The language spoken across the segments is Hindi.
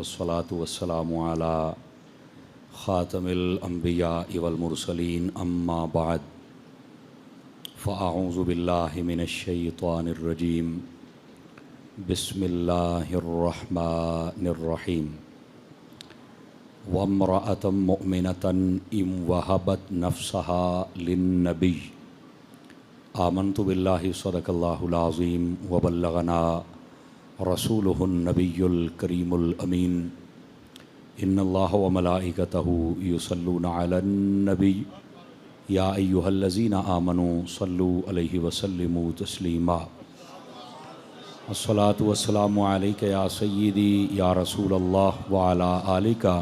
वस्सलातु वस्सलामु अला ख़ातमिल अंबिया वल मुरसलीन अम्मा बाद फ़अऊज़ु बिल्लाहि मिनश शैतानिर रजीम बिस्मिल्लाहिर रहमानिर रहीम वम्रअतन मुअमिनतन इम वहबत नफ्सहा लिन्नबी आमन्तु बिल्लाहि सदक़ल्लाहुल अज़ीम व बल्लगना रसूलुहुन नबियुल करीमुल अमीन इन्नल्लाह व मलाइकतहु युसल्लूना अलन नबी या अय्युहल्लज़ीना आमनू सल्लू अलैहि व सल्लिमू तस्लीमा अस्सलातु वस्सलामु अलैका या सय्यिदी या रसूलल्लाह व अला आलिका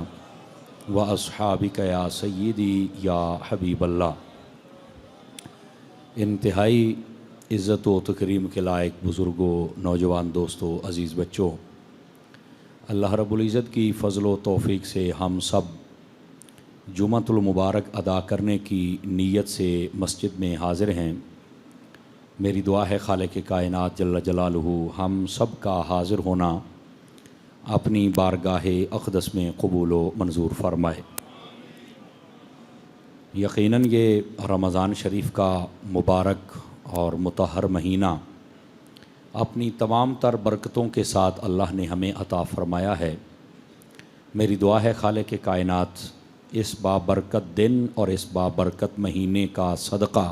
व अस्हाबिका या सय्यिदी या हबीबल्लाह। इंतहाई इज़्ज़त व तकरीम के लायक बुज़ुर्गों, नौजवान दोस्तों, अज़ीज़ बच्चों, अल्लाह रब्बुल इज़्ज़त की फ़ज़ल व तौफ़ीक़ से हम सब जुमअतुल मुबारक अदा करने की नीयत से मस्जिद में हाज़िर हैं। मेरी दुआ है खालिक़ कायनात जल्ल जलालुहु हम सब का हाज़िर होना अपनी बारगाह अक़दस में क़बूल व मंजूर फ़रमाए। यकीनन ये रमज़ान शरीफ का मुबारक और मुतहर महीना अपनी तमाम तर बरकतों के साथ अल्लाह ने हमें अता फ़रमाया है। मेरी दुआ है खालिक़ कायनात इस बाबरकत दिन और इस बाबरकत महीने का सदक़ा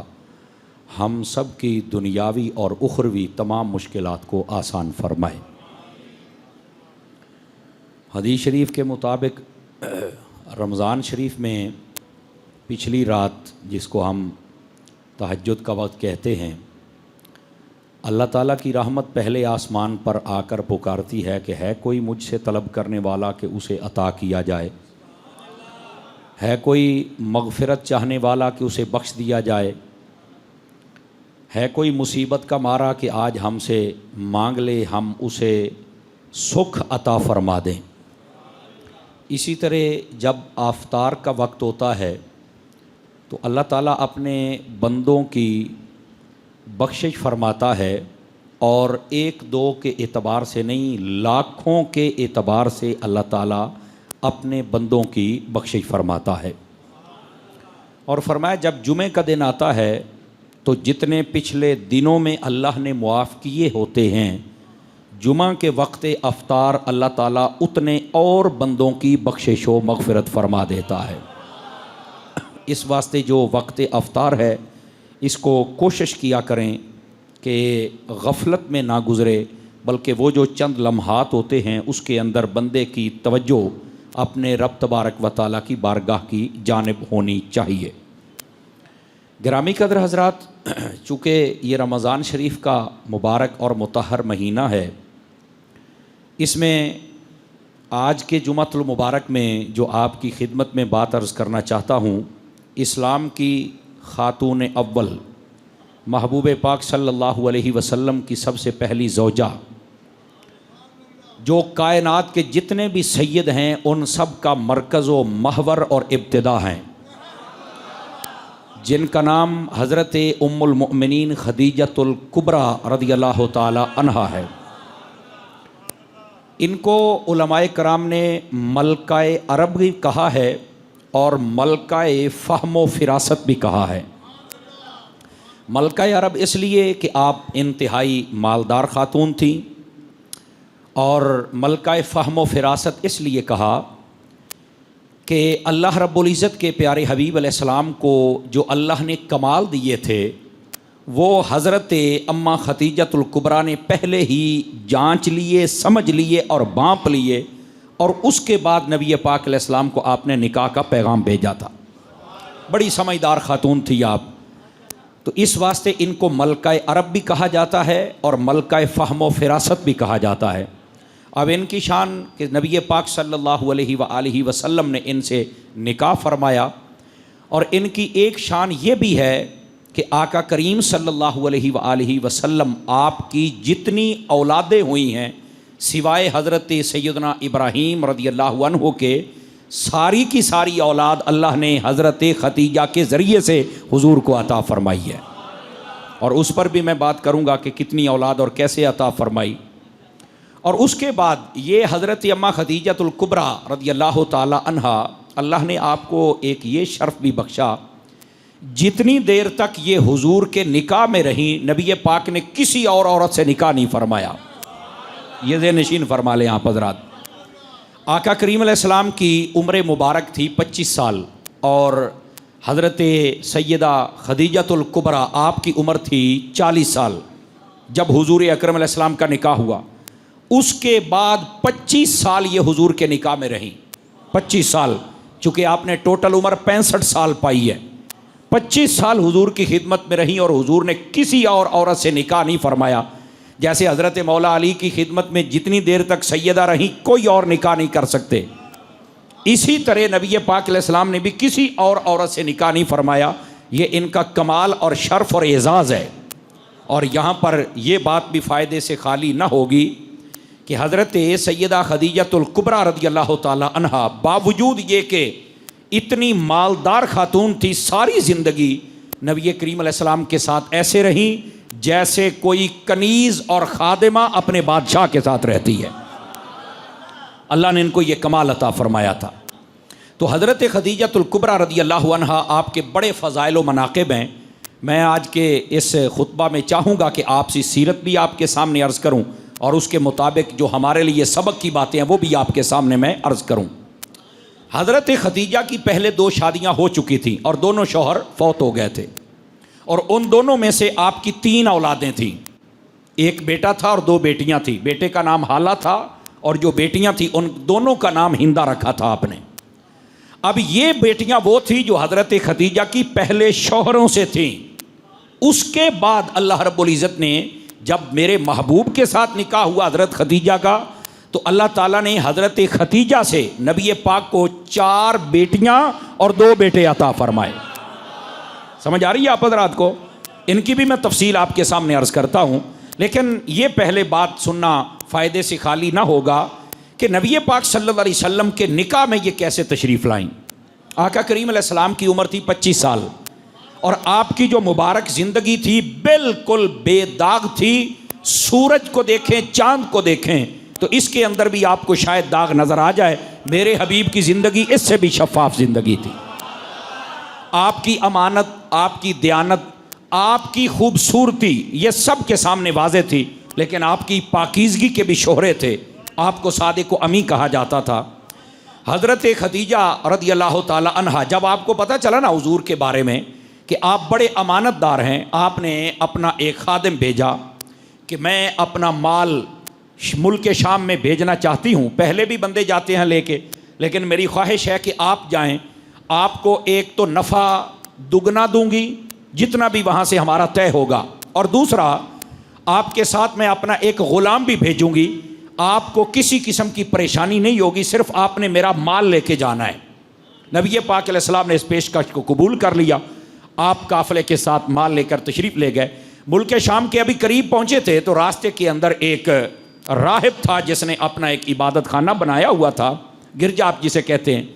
हम सब की दुनियावी और उखरवी तमाम मुश्किलात को आसान फ़रमाए। हदीस शरीफ के मुताबिक रमज़ान शरीफ में पिछली रात, जिसको हम तहज्जुद का वक्त कहते हैं, अल्लाह ताला की रहमत पहले आसमान पर आकर पुकारती है कि है कोई मुझसे तलब करने वाला कि उसे अता किया जाए, है कोई मग़फ़िरत चाहने वाला कि उसे बख्श दिया जाए, है कोई मुसीबत का मारा कि आज हमसे मांग ले, हम उसे सुख अता फ़रमा दें। इसी तरह जब आफ्तार का वक्त होता है तो अल्लाह ताला अपने बंदों की बख्शिश फरमाता है और एक दो के एतबार से नहीं, लाखों के एतबार से अल्लाह ताला अपने बंदों की बख्शिश फरमाता है। और फरमाया जब जुमे का दिन आता है तो जितने पिछले दिनों में अल्लाह ने मुआफ़ किए होते हैं, जुमा के वक्त अफ्तार अल्लाह ताला उतने और बंदों की बख्शिश व मग़फ़िरत फरमा देता है। इस वास्ते जो वक्त अफ्तार है इसको कोशिश किया करें कि गफलत में ना गुज़रे, बल्कि वो जो चंद लम्हात होते हैं उसके अंदर बंदे की तवज्जो अपने रब तबारक व तआला की बारगाह की जानिब होनी चाहिए। गिरामी कदर हज़रात, चूँकि ये रमज़ान शरीफ का मुबारक और मुतहर महीना है, इसमें आज के जुमअतुल मुबारक में जो आपकी खिदमत में बात अर्ज़ करना चाहता हूँ, इस्लाम की ख़ातून अव्वल महबूब पाक सल्लल्लाहु अलैहि वसल्लम की सबसे पहली ज़ौजा, जो कायनात के जितने भी सैयद हैं उन सब का मरकज़ व महवर और इब्तिदा हैं, जिनका नाम हज़रत उम्मुल मुअमिनीन खदीजतुल कुबरा रज़ियल्लाहु ताला अन्हा है। इनको उलमाए कराम ने मलकाए अरब भी कहा है और मलकाए फ़हमो फ़िरासत भी कहा है। मलकाए अरब इसलिए कि आप इंतहाई मालदार ख़ातून थी, और मलकाए फ़हमो फ़िरासत इसलिए कहा कि अल्लाह रब्बुल इज़्ज़त के प्यारे हबीब अलैहिस्सलाम को जो अल्लाह ने कमाल दिए थे वो हज़रत अम्मा खदीजतुल कुबरा ने पहले ही जांच लिए, समझ लिए और भांप लिए, और उसके बाद नबी पाक अलैहिस्सलाम को आपने निकाह का पैगाम भेजा था। बड़ी समझदार खातून थी आप, तो इस वास्ते इनको मलकाए अरब भी कहा जाता है और मलकाए फ़हमो फ़िरासत भी कहा जाता है। अब इनकी शान कि नबी पाक सल्लल्लाहु अलैहि वसल्लम ने इनसे निकाह फरमाया, और इनकी एक शान ये भी है कि आका करीम सल्लल्लाहु अलैहि वसल्लम आपकी जितनी औलादें हुई हैं सिवाय हज़रत सैयदना इब्राहीम रज़ियल्लाहु अन्हु के, सारी की सारी औलाद अल्लाह ने हज़रत खदीजा के ज़रिए से हुजूर को अता फ़रमाई है। और उस पर भी मैं बात करूँगा कि कितनी औलाद और कैसे अता फ़रमाई। और उसके बाद ये हज़रत अम्मा खदीजतुल कुबरा रज़ियल्लाहु ताला अन्हा, अल्लाह ने आपको एक ये शर्फ भी बख्शा, जितनी देर तक ये हुजूर के निकाह में रही नबी पाक ने किसी और औरत से निकाह नहीं फरमाया। ये ज़े नशीन फरमा लें आप हज़रात। आका करीम अलैहिस्सलाम की उम्र मुबारक थी 25 साल और हज़रत सैयदा खदीजतुल कुबरा आपकी उम्र थी 40 साल जब हुजूर अकरम अलैहिस्सलाम का निकाह हुआ। उसके बाद 25 साल ये हुजूर के निकाह में रही। 25 साल, चूँकि आपने टोटल उम्र 65 साल पाई है, 25 साल हुजूर की खिदमत में रही और हुजूर ने किसी और औरत से निकाह नहीं फरमाया। जैसे हज़रत मौला अली की खिदमत में जितनी देर तक सैयदा रही कोई और निकाह नहीं कर सकते, इसी तरह नबी पाक अलैहिस्सलाम ने भी किसी और औरत से निकाह नहीं फरमाया। ये इनका कमाल और शर्फ और एजाज़ है। और यहाँ पर यह बात भी फ़ायदे से खाली ना होगी कि हज़रत सैयदा खदीजतुल कुबरा रज़ियल्लाहु ताला अन्हा बावजूद ये कि इतनी मालदार खातून थी, सारी ज़िंदगी नबी करीम अलैहिस्सलाम के साथ ऐसे रहीं जैसे कोई कनीज़ और खादिमा अपने बादशाह के साथ रहती है। अल्लाह ने इनको ये कमाल अता फरमाया था। तो हज़रत खदीजतुल कुबरा रज़ियल्लाहु अन्हा आपके बड़े फ़ज़ाइल व मनाक़िब हैं। मैं आज के इस खुतबा में चाहूँगा कि आपसी सीरत भी आपके सामने अर्ज़ करूँ और उसके मुताबिक जो हमारे लिए सबक की बातें हैं वो भी आपके सामने मैं अर्ज़ करूँ। हज़रत खदीजा की पहले 2 शादियाँ हो चुकी थीं और दोनों शौहर फौत हो गए थे और उन दोनों में से आपकी 3 औलादें थीं। एक बेटा था और 2 बेटियाँ थीं। बेटे का नाम हाला था और जो बेटियाँ थीं उन दोनों का नाम हिंदा रखा था आपने। अब ये बेटियाँ वो थी जो हज़रत खदीजा की पहले शौहरों से थीं। उसके बाद अल्लाह रब्बुल इज़्ज़त ने जब मेरे महबूब के साथ निकाह हुआ हज़रत खदीजा का, तो अल्लाह ताला ने हज़रत खदीजा से नबी पाक को 4 बेटियां और 2 बेटे अता फरमाए। समझ आ रही है आप हज़रात को? इनकी भी मैं तफसील आपके सामने अर्ज़ करता हूँ, लेकिन ये पहले बात सुनना फ़ायदे से खाली ना होगा कि नबी पाक सल्लल्लाहु अलैहि वसल्लम के निकाह में ये कैसे तशरीफ़ लाईं। आका करीम अलैहिस्सलाम की उम्र थी 25 साल और आपकी जो मुबारक ज़िंदगी थी बिल्कुल बेदाग थी। सूरज को देखें, चाँद को देखें तो इसके अंदर भी आपको शायद दाग नज़र आ जाए। मेरे हबीब की ज़िंदगी इससे भी शफ़ाफ़ ज़िंदगी थी। आपकी अमानत, आपकी दयानत, आपकी खूबसूरती ये सब के सामने वाज़े थी, लेकिन आपकी पाकीज़गी के भी शोहरे थे। आपको सादिक़ अमी कहा जाता था। हज़रत खदीजा रज़ियल्लाहु ताला अन्हा, जब आपको पता चला ना हुज़ूर के बारे में कि आप बड़े अमानतदार हैं, आपने अपना एक खादिम भेजा कि मैं अपना माल मुल्क शाम में भेजना चाहती हूँ। पहले भी बंदे जाते हैं लेके, लेकिन मेरी ख्वाहिश है कि आप जाएं। आपको एक तो नफ़ा दुगना दूंगी जितना भी वहाँ से हमारा तय होगा, और दूसरा आपके साथ मैं अपना एक ग़ुलाम भी भेजूँगी। आपको किसी किस्म की परेशानी नहीं होगी, सिर्फ़ आपने मेरा माल लेके जाना है। नबी पाक अलैहिस्सलाम ने इस पेशकश को कबूल कर लिया। आप काफ़िले के साथ माल लेकर तशरीफ़ ले गए। मुल्क शाम के अभी करीब पहुँचे थे तो रास्ते के अंदर एक राहिब था जिसने अपना एक इबादत खाना बनाया हुआ था, गिरजा आप जिसे कहते हैं।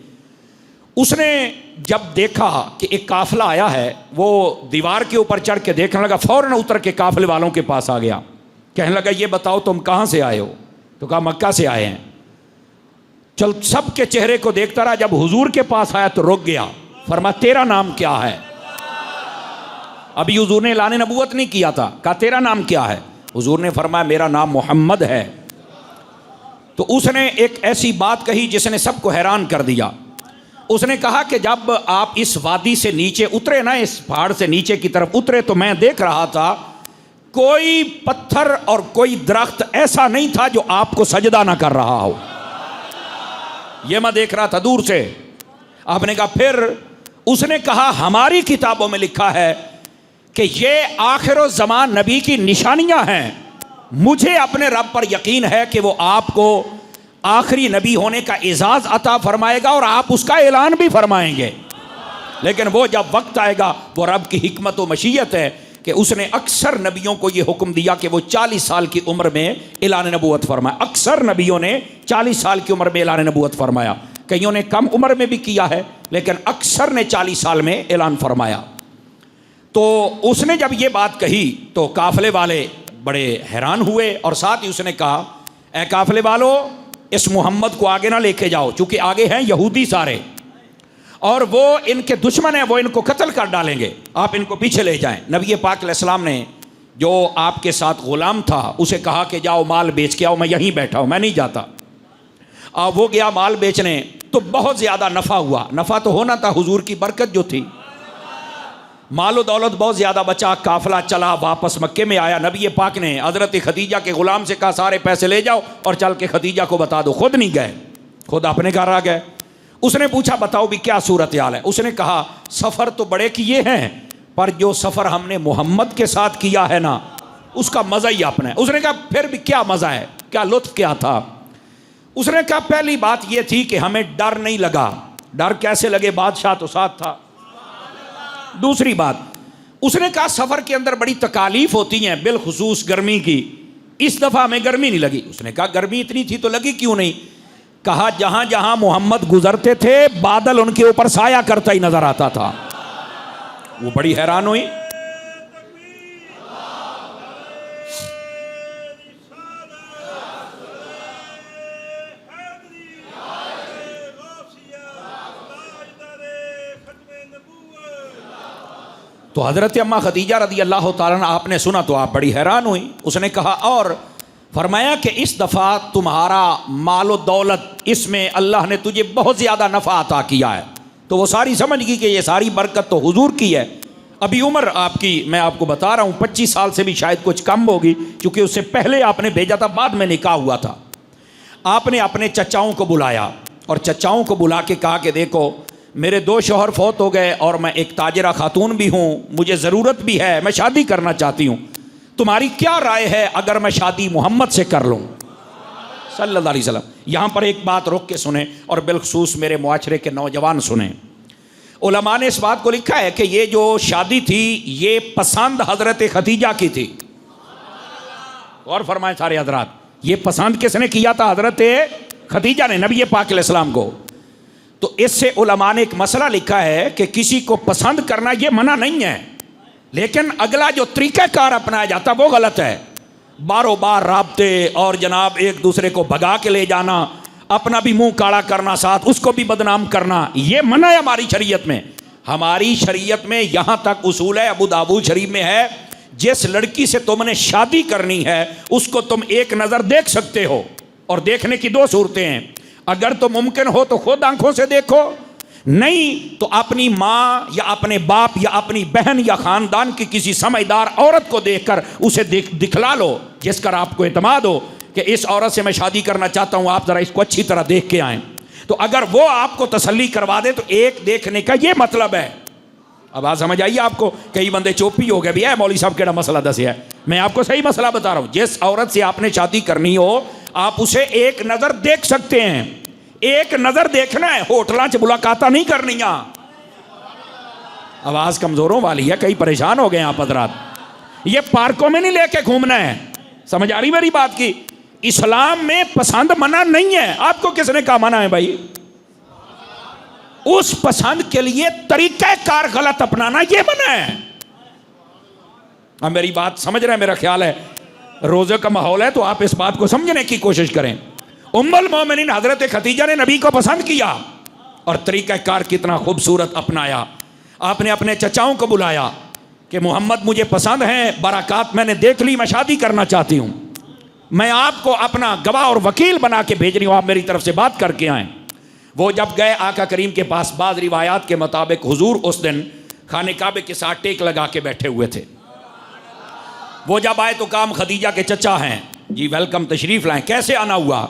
उसने जब देखा कि एक काफ़िला आया है, वो दीवार के ऊपर चढ़ के देखने लगा, फ़ौरन उतर के काफ़िले वालों के पास आ गया। कहने लगा, ये बताओ तुम कहाँ से आए हो? तो कहा मक्का से आए हैं। चल सबके चेहरे को देखता रहा। जब हुजूर के पास आया तो रुक गया। फरमाया, तेरा नाम क्या है? अभी हुजूर ने ऐलान नबूवत नहीं किया था। कहा, तेरा नाम क्या है? हुजूर ने फरमाया, मेरा नाम मोहम्मद है। तो उसने एक ऐसी बात कही जिसने सबको हैरान कर दिया। उसने कहा कि जब आप इस वादी से नीचे उतरे ना, इस पहाड़ से नीचे की तरफ उतरे, तो मैं देख रहा था कोई पत्थर और कोई दरख्त ऐसा नहीं था जो आपको सजदा ना कर रहा हो। यह मैं देख रहा था दूर से। आपने कहा, फिर उसने कहा, हमारी किताबों में लिखा है कि ये आखिर ज़मान नबी की निशानियां हैं। मुझे अपने रब पर यकीन है कि वो आपको आखिरी नबी होने का एजाज़ अता फरमाएगा और आप उसका ऐलान भी फरमाएंगे। लेकिन वो जब वक्त आएगा, वो रब की हिकमत व मशीयत है कि उसने अक्सर नबियों को ये हुक्म दिया कि वो 40 साल की उम्र में ऐलान नबूवत फरमाया। अक्सर नबियों ने 40 साल की उम्र में ऐलान नबूवत फरमाया। कईयों ने कम उम्र में भी किया है, लेकिन अक्सर ने 40 साल में ऐलान फरमाया। तो उसने जब ये बात कही तो काफ़िले वाले बड़े हैरान हुए और साथ ही उसने कहा, ए काफिले वालों, इस मोहम्मद को आगे ना लेके जाओ, चूंकि आगे हैं यहूदी सारे और वो इनके दुश्मन हैं, वो इनको कत्ल कर डालेंगे, आप इनको पीछे ले जाएं। नबी पाक अलैहिस्सलाम ने जो आपके साथ गुलाम था उसे कहा कि जाओ माल बेच के आओ, मैं यहीं बैठा हूँ, मैं नहीं जाता। वो गया माल बेचने, तो बहुत ज़्यादा नफ़ा हुआ। नफ़ा तो होना था, हुजूर की बरकत जो थी, मालो दौलत बहुत ज़्यादा बचा। काफिला चला, वापस मक्के में आया। नबी पाक ने हज़रत खदीजा के ग़ुलाम से कहा सारे पैसे ले जाओ और चल के खदीजा को बता दो। खुद नहीं गए, खुद अपने घर आ गए। उसने पूछा बताओ भी क्या सूरत हाल है। उसने कहा सफ़र तो बड़े किए हैं, पर जो सफ़र हमने मोहम्मद के साथ किया है ना, उसका मज़ा ही अपना है। उसने कहा फिर भी क्या मज़ा है, क्या लुत्फ़ क्या था। उसने कहा पहली बात यह थी कि हमें डर नहीं लगा। डर कैसे लगे, बादशाह तो साथ था। दूसरी बात, उसने कहा सफ़र के अंदर बड़ी तकालीफ होती हैं, बिलखुसूस गर्मी की। इस दफ़ा हमें गर्मी नहीं लगी। उसने कहा गर्मी इतनी थी तो लगी क्यों नहीं। कहा जहां जहां मोहम्मद गुजरते थे बादल उनके ऊपर साया करता ही नजर आता था। वो बड़ी हैरान हुई। तो हज़रत अम्मा खदीजा रदी अल्लाह ताला अन्हा आपने सुना तो आप बड़ी हैरान हुई। उसने कहा और फरमाया कि इस दफ़ा तुम्हारा मालो दौलत, इसमें अल्लाह ने तुझे बहुत ज़्यादा नफ़ा अता किया है। तो वो सारी समझ गई कि ये सारी बरकत तो हुजूर की है। अभी उम्र आपकी, मैं आपको बता रहा हूँ, 25 साल से भी शायद कुछ कम होगी, क्योंकि उससे पहले आपने भेजा था, बाद में निकाह हुआ था। आपने अपने चचाओं को बुलाया और चचाओं को बुला के कहा कि देखो मेरे 2 शौहर फौत हो गए और मैं एक ताजरा खातून भी हूँ, मुझे ज़रूरत भी है, मैं शादी करना चाहती हूँ, तुम्हारी क्या राय है अगर मैं शादी मोहम्मद से कर लूँ सल्लल्लाहु अलैहि वसल्लम। यहाँ पर एक बात रोक के सुने और बिलखुसूस मेरे मुआशरे के नौजवान सुने। उलमा ने इस बात को लिखा है कि ये जो शादी थी ये पसंद हज़रत खदीजा की थी। और फरमाए सारे हजरात, ये पसंद किसने किया था? हज़रत खदीजा ने नबी पाक अलैहिस्सलाम को। तो इससे उलमा ने एक मसला लिखा है कि किसी को पसंद करना ये मना नहीं है, लेकिन अगला जो तरीक़ाकार अपनाया जाता वो गलत है। बारों बार राब्ते और जनाब एक दूसरे को भगा के ले जाना, अपना भी मुंह काला करना, साथ उसको भी बदनाम करना, ये मना है हमारी शरीयत में। हमारी शरीयत में यहाँ तक उसूल है, अबू दाऊद शरीफ में है, जिस लड़की से तुमने शादी करनी है उसको तुम एक नज़र देख सकते हो। और देखने की 2 सूरतें हैं, अगर तो मुमकिन हो तो खुद आंखों से देखो, नहीं तो अपनी माँ या अपने बाप या अपनी बहन या ख़ानदान की किसी समझदार औरत को देखकर उसे दिखला लो, जिस पर आपको एतमाद हो कि इस औरत से मैं शादी करना चाहता हूँ, आप ज़रा इसको अच्छी तरह देख के आएँ। तो अगर वो आपको तसल्ली करवा दे तो एक देखने का ये मतलब है। अब बात समझ आइए आपको। कई बंदे चोपी हो गए, भैया मौलवी साहब केड़ा मसला दसे है, मैं आपको सही मसला बता रहा हूँ। जिस औरत से आपने शादी करनी हो आप उसे एक नज़र देख सकते हैं। एक नज़र देखना है, होटलों च मुलाकात नहीं करनी। आवाज़ कमज़ोरों वाली है, कई परेशान हो गए आप हज़रात। ये पार्कों में नहीं लेके घूमना है, समझ आ रही मेरी बात की। इस्लाम में पसंद मना नहीं है। आपको किसने कहा मना है भाई? उस पसंद के लिए तरीक़ाकार गलत अपनाना ये मना है। अब मेरी बात समझ रहे हैं, मेरा ख्याल है रोज़े का माहौल है तो आप इस बात को समझने की कोशिश करें। उम्मुल मोमिनीन हज़रत खदीजा ने नबी को पसंद किया और तरीक़ाकार कितना खूबसूरत अपनाया। आपने अपने चचाओं को बुलाया कि मोहम्मद मुझे पसंद हैं, बराकात मैंने देख ली, मैं शादी करना चाहती हूँ, मैं आपको अपना गवाह और वकील बना के भेज रही हूँ, आप मेरी तरफ से बात करके आएँ। वो जब गए आका करीम के पास, बाज़ रिवायात के मुताबिक हुजूर उस दिन खाने काबे के साथ टेक लगा के बैठे हुए थे। वो जब आए तो काम खदीजा के चचा हैं, जी वेलकम, तशरीफ़ लाएं, कैसे आना हुआ?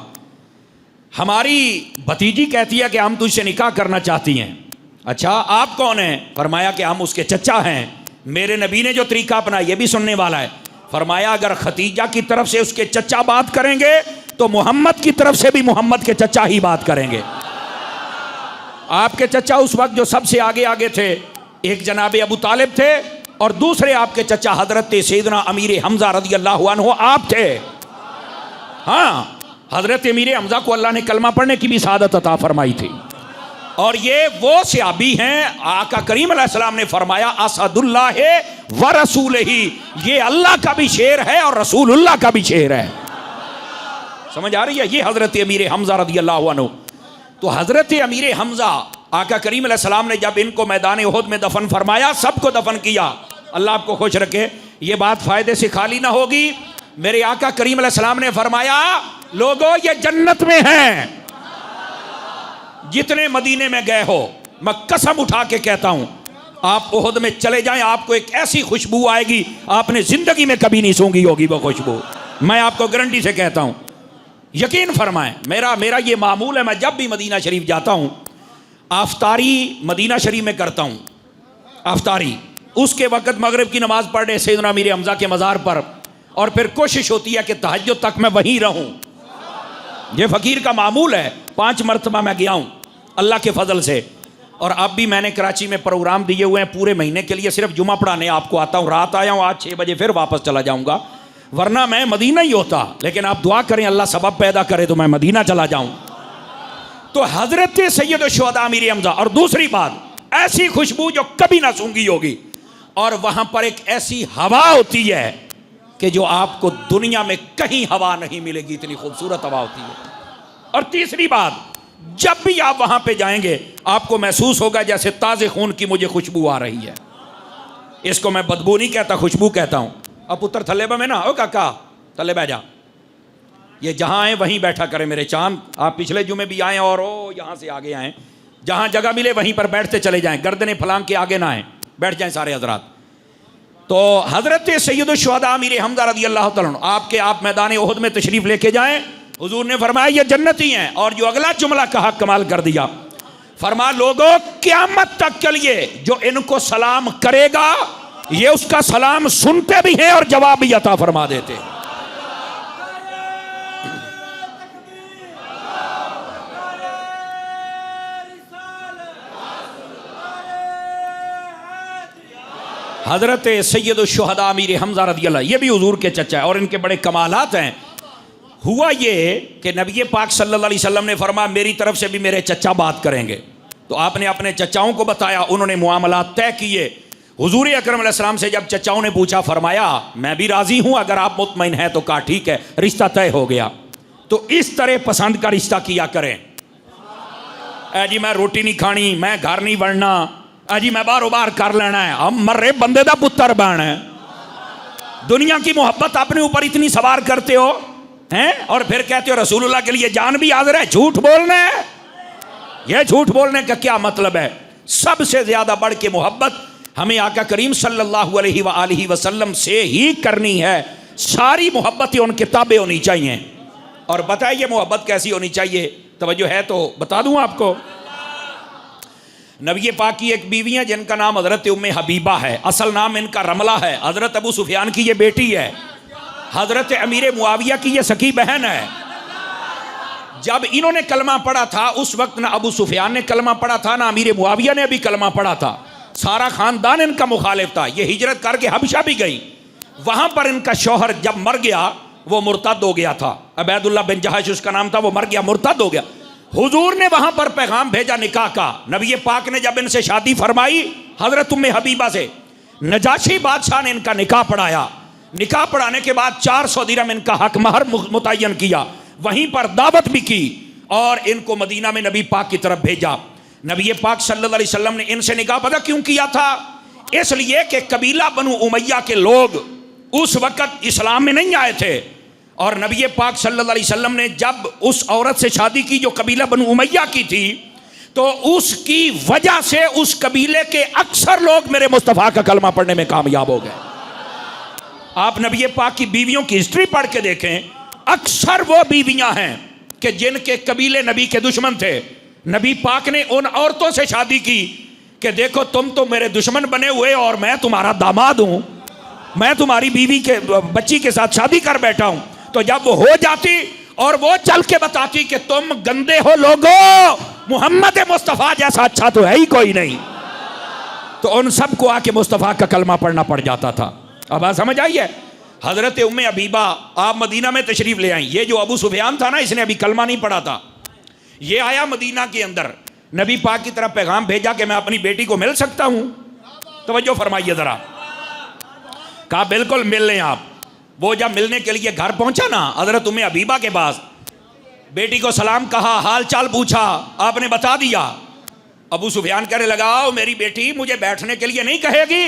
हमारी भतीजी कहती है कि हम तुझसे निकाह करना चाहती हैं। अच्छा आप कौन हैं? फरमाया कि हम उसके चचा हैं। मेरे नबी ने जो तरीका अपना ये भी सुनने वाला है। फरमाया अगर खदीजा की तरफ से उसके चचा बात करेंगे तो मोहम्मद की तरफ से भी मोहम्मद के चचा ही बात करेंगे। आपके चचा उस वक्त जो सबसे आगे आगे थे, एक जनाब अबू तालिब थे और दूसरे आपके चचा हजरत सैयदना अमीर हमजा रज़ी अल्लाहु अन्हु आप थे। हाँ, हजरत अमीर हमजा को अल्लाह ने कलमा पढ़ने की भी सआदत अता फरमाई थी। और ये वो सहाबी हैं, आका करीम अलैहिस्सलाम ने फरमाया असदुल्लाह व रसूलिही, ये अल्लाह का भी शेर है और रसूलुल्लाह का भी शेर है। समझ आ रही है? ये हज़रत अमीर हमज़ा रज़ियल्लाहु अन्हु। तो हज़रत अमीर हमज़ा आका करीम अलैहिस्सलाम ने जब इनको मैदान उहद में दफन फरमाया, सबको दफन किया, अल्लाह आपको खुश रखे, ये बात फ़ायदे से खाली ना होगी। मेरे आका करीम अलैहिस्सलाम ने फरमाया, लोगों ये जन्नत में हैं, जितने मदीने में गए हो, मैं कसम उठा के कहता हूं, आप उहद में चले जाएं, आपको एक ऐसी खुशबू आएगी, आपने जिंदगी में कभी नहीं सूंघी होगी वो खुशबू। मैं आपको गारंटी से कहता हूं, यकीन फरमाएं। मेरा ये मामूल है, मैं जब भी मदीना शरीफ जाता हूं, आफ्तारी मदीना शरीफ में करता हूं, आफ्तारी। उसके वक़्त मगरिब की नमाज़ पढ़े सैयदना अमीर हमज़ा के मज़ार पर, और फिर कोशिश होती है कि तहज्जुद तक मैं वहीं रहूं। ये फ़कीर का मामूल है। 5 मरतबा मैं गया हूं अल्लाह के फजल से, और अब भी मैंने कराची में प्रोग्राम दिए हुए हैं पूरे महीने के लिए, सिर्फ जुमा पढ़ाने आपको आता हूँ। रात आया हूँ, आज 6 बजे फिर वापस चला जाऊँगा, वरना मैं मदीना ही होता। लेकिन आप दुआ करें अल्लाह सबब पैदा करे तो मैं मदीना चला जाऊँ। तो हज़रत सैयद शुहदा अमीर हमज़ा, और दूसरी बात, ऐसी खुशबू जो कभी ना सूंघी होगी, और वहाँ पर एक ऐसी हवा होती है कि जो आपको दुनिया में कहीं हवा नहीं मिलेगी, इतनी खूबसूरत हवा होती है। और तीसरी बात, जब भी आप वहां पे जाएंगे आपको महसूस होगा जैसे ताज़े खून की मुझे खुशबू आ रही है। इसको मैं बदबू नहीं कहता, खुशबू कहता हूं। अब पुत्र थल्ले में ना, ओ काका थल्ले बह जा, ये जहां आए वहीं बैठा करे मेरे चांद। आप पिछले जुमे भी आए और ओ यहां से आगे आए, जहां जगह मिले वहीं पर बैठते चले जाएं, गर्दनें फलांग के आगे ना आए, बैठ जाएं सारे हजरात। तो हजरत सैयद शुहदा अमीर हमज़ा रज़ियल्लाहु तआला अन्हु आपके आप मैदान उहद में तशरीफ लेके जाएं, हुजूर ने फरमाया ये जन्नती हैं। और जो अगला जुमला कहा कमाल कर दिया, फरमा लोगों क़यामत तक के लिए जो इनको सलाम करेगा ये उसका सलाम सुनते भी हैं और जवाब भी अता फरमा देते हैं। हजरत सैयद शुहदा अमीर हमज़ा रज़ियल्लाहु, ये भी हुजूर के चचा है और इनके बड़े कमालात हैं। हुआ ये कि नबी पाक सल्लल्लाहु अलैहि वसल्लम ने फरमाया मेरी तरफ से भी मेरे चचा बात करेंगे। तो आपने अपने चचाओं को बताया, उन्होंने मुआमलात तय किए। हुजूर अकरम अलैहिस्सलाम से जब चचाओं ने पूछा, फरमाया मैं भी राज़ी हूँ, अगर आप मुतमईन हैं तो कहा ठीक है, रिश्ता तय हो गया। तो इस तरह पसंद का रिश्ता किया करें। जी मैं रोटी नहीं खानी, मैं घर नहीं बढ़ना, जी मैं बारो बार कर लेना है, हम मर्रे बंदे दा पुत्र बन है। दुनिया की मोहब्बत अपने ऊपर इतनी सवार करते हो हैं, और फिर कहते हो रसूलुल्लाह के लिए जान भी हाज़िर है। झूठ बोलना है, यह झूठ बोलने का क्या मतलब है? सबसे ज्यादा बढ़ के मोहब्बत हमें आका करीम सल्लल्लाहु अलैहि वसल्लम से ही करनी है। सारी मोहब्बतें उनके ताबे होनी चाहिए। और बताइए मोहब्बत कैसी होनी चाहिए? तवज्जो है तो बता दूं आपको। नबी पाक की एक बीवी है जिनका नाम हज़रत उम्मे हबीबा है, असल नाम इनका रमला है। हज़रत अबू सुफियान की ये बेटी है, हज़रत अमीर मुआविया की ये सकी बहन है। जब इन्होंने कलमा पढ़ा था उस वक्त ना अबू सुफियान ने कलमा पढ़ा था, ना अमीर मुआविया ने अभी कलमा पढ़ा था। सारा ख़ानदान इनका मुखालिफ था। ये हिजरत करके हबशा भी गई, वहाँ पर इनका शौहर जब मर गया वो मुर्तद हो गया था। अबैदुल्लाह बिन जहाश उसका नाम था, वो मर गया, मुर्तद हो गया। हुजूर ने वहां पर पैगाम भेजा निकाह का। नबी पाक ने जब इनसे शादी फरमाई हजरत उम्मे हबीबा से, नजाशी बादशाह ने इनका निकाह पढ़ाया। निकाह पढ़ाने के बाद 400 दिरहम इनका हक महर मुतय्यन किया, वहीं पर दावत भी की और इनको मदीना में नबी पाक की तरफ भेजा। नबी पाक सल्लल्लाहु अलैहि वसल्लम ने इनसे निकाह पता क्यों किया था? इसलिए कि कबीला बनु उमैया के लोग उस वक़्त इस्लाम में नहीं आए थे, और नबी पाक सल्लल्लाहु अलैहि वसल्लम ने जब उस औरत से शादी की जो कबीला बनु उमैया की थी, तो उसकी वजह से उस कबीले के अक्सर लोग मेरे मुस्तफ़ा का कलमा पढ़ने में कामयाब हो गए। आप नबी पाक की बीवियों की हिस्ट्री पढ़ के देखें, अक्सर वो बीवियां हैं कि जिनके कबीले नबी के दुश्मन थे। नबी पाक ने उन औरतों से शादी की कि देखो तुम तो मेरे दुश्मन बने हुए और मैं तुम्हारा दामाद हूं, मैं तुम्हारी बीवी के बच्ची के साथ शादी कर बैठा हूं। तो जब वो हो जाती और वो चल के बताती कि तुम गंदे हो लोगों, मोहम्मद मुस्तफ़ा जैसा अच्छा तो है ही कोई नहीं, तो उन सबको आके मुस्तफ़ा का कलमा पढ़ना पड़ जाता था। अब बात समझ आई है? हज़रत उम्मे हबीबा आप मदीना में तशरीफ़ ले आई। ये जो अबू सुफियान था ना, इसने अभी कलमा नहीं पढ़ा था। ये आया मदीना के अंदर, नबी पाक की तरफ पैगाम भेजा कि मैं अपनी बेटी को मिल सकता हूँ। तवज्जो फरमाइए ज़रा। कहा बिल्कुल मिल लें आप। वो जब मिलने के लिए घर पहुंचा ना हज़रत उम्मे हबीबा के पास, बेटी को सलाम कहा, हाल चाल पूछा, आपने बता दिया। अबू सुफियान कहने लगा, मेरी बेटी मुझे बैठने के लिए नहीं कहेगी,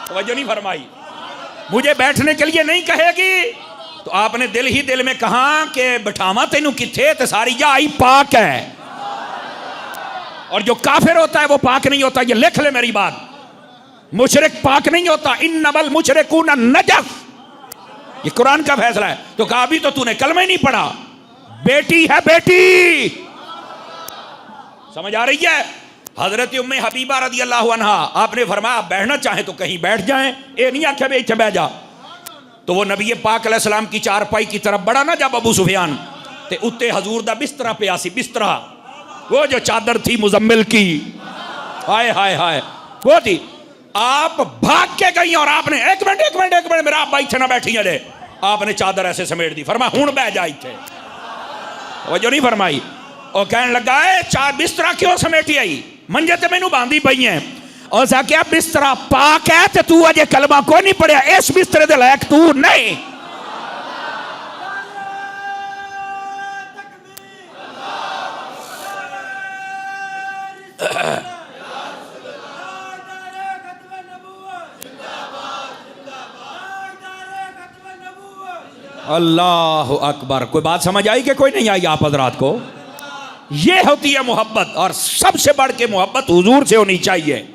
तवज्जो नहीं फरमाई, मुझे बैठने के लिए नहीं कहेगी। तो आपने दिल ही दिल में कहा कि बिठावा तेनू किथे, ते सारी जा आई पाक है। और जो काफिर होता है वो पाक नहीं होता, ये लिख ले मेरी बात, मुशरिक पाक नहीं होता। इन्नमल मुशरिकून नजस, ये कुरान का फैसला है। तो कहा अभी तो तूने कलमा ही नहीं पढ़ा, बेटी है बेटी, समझ आ रही है। हजरत उम्मे हबीबा रदी अल्लाह अन्हा, आपने फरमाया बैठना चाहे तो कहीं बैठ जाएं, ये नहीं आख्या बे इत्थे बैठ जा। तो वो नबी पाक अलैहि सलाम की चारपाई की तरफ बढ़ा ना जब अबू सुफियान, ते उत्ते हजूर दा बिस्तरा पिया सी, बिस्तरा वो जो चादर थी मुजम्मिल की, हाय हाय हाय वो थी। आप भाग के गई और आपने एक मिनट मेरा अब्बा इत्थे ना बैठी है, आपने चादर ऐसे समेट दी, फरमाया हुण बह जा इत्थे, वो जो नहीं फरमाई। और कहने लगा है चार बिस्तरा क्यों समेटी आई, मंजे ते मैनू बांधी पई है। और क्या बिस्तरा पाक है ते तू अजे कलमा कोई नहीं पढ़िया, इस बिस्तरे दे लायक तू नहीं। अल्लाह अकबर। कोई बात समझ आई कि कोई नहीं आई आप हजरात को? ये होती है मोहब्बत, और सबसे बढ़ के मोहब्बत हुजूर से होनी चाहिए,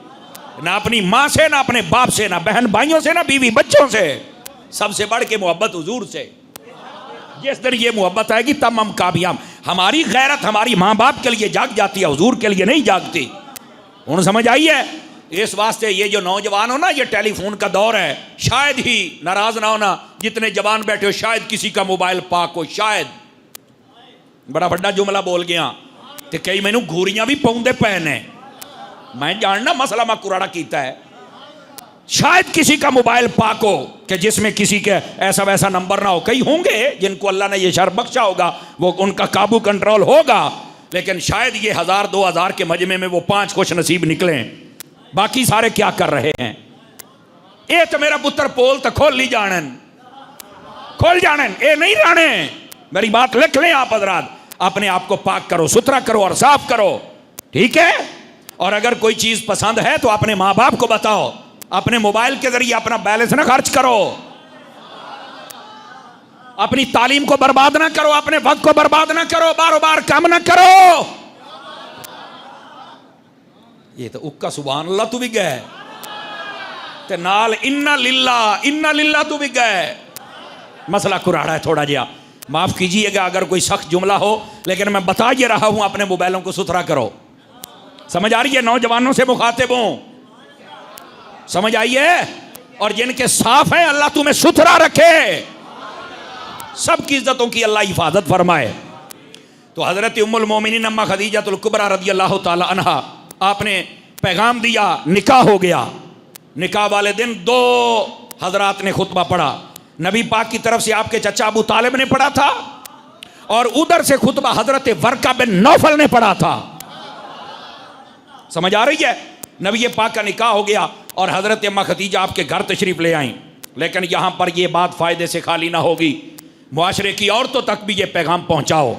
ना अपनी माँ से, ना अपने बाप से, ना बहन भाइयों से, ना बीवी बच्चों से। सबसे बढ़ के मोहब्बत हुजूर से। जिस दिन ये मोहब्बत आएगी तब हम कामयाब। हमारी गैरत हमारी माँ बाप के लिए जाग जाती है, हुजूर के लिए नहीं जागती। उन्हें समझ आई है? इस वास्ते ये जो नौजवान हो ना, ये टेलीफोन का दौर है, शायद ही नाराज ना होना जितने जवान बैठे हो, शायद किसी का मोबाइल पाक हो, शायद। बड़ा बड़ा जुमला बोल गया तो कई मैनू घूरियां भी पाउंदे पे ने, मैं जानना मसला मैं कुराड़ा कीता है। शायद किसी का मोबाइल पाक हो कि जिसमें किसी के ऐसा वैसा नंबर ना हो। कई होंगे जिनको अल्लाह ने ये शर बख्शा होगा, वो उनका काबू कंट्रोल होगा, लेकिन शायद ये 1000-2000 के मजमे में वो 5 खुश नसीब निकले, बाकी सारे क्या कर रहे हैं। ये तो मेरा पुत्र पोल तो खोल ली जानन, खोल जानन, ये नहीं जाने। मेरी बात लिख लें आप हजरात, अपने आप को पाक करो, सुथरा करो और साफ करो, ठीक है। और अगर कोई चीज पसंद है तो अपने माँ बाप को बताओ, अपने मोबाइल के जरिए अपना बैलेंस ना खर्च करो, अपनी तालीम को बर्बाद ना करो, अपने वक्त को बर्बाद ना करो, बारो बार काम ना करो। ये तो उक्का सुभान अल्लाह तू भी गए ते नाल इन्ना लिल्ला तू भी गए। मसला कुराड़ा है थोड़ा जिया, माफ कीजिएगा अगर कोई सख्त जुमला हो, लेकिन मैं बता ये रहा हूं अपने मोबाइलों को सुथरा करो। समझ आ रही है? नौजवानों से मुखातिब हूं, समझ आई है? और जिनके साफ है अल्लाह तुम्हें सुथरा रखे, सबकी इज्जतों की अल्लाह हिफाजत फरमाए। तो हजरत उम्मुल मोमिनीन अम्मा खदीजतुल कुबरा रदी अल्लाह ताला अन्हा, आपने पैगाम दिया, निकाह हो गया। निकाह वाले दिन 2 हजरात ने खुतबा पढ़ा। नबी पाक की तरफ से आपके चचा अबू तालिब ने पढ़ा था, और उधर से खुतबा हजरत वर्का बिन नौफल ने पढ़ा था। समझ आ रही है? नबी पाक का निकाह हो गया और हजरत अम्मा खदीजा आपके घर तशरीफ ले आई। लेकिन यहां पर यह बात फायदे से खाली ना होगी, मुआशरे की औरतों तक भी यह पैगाम पहुंचाओ।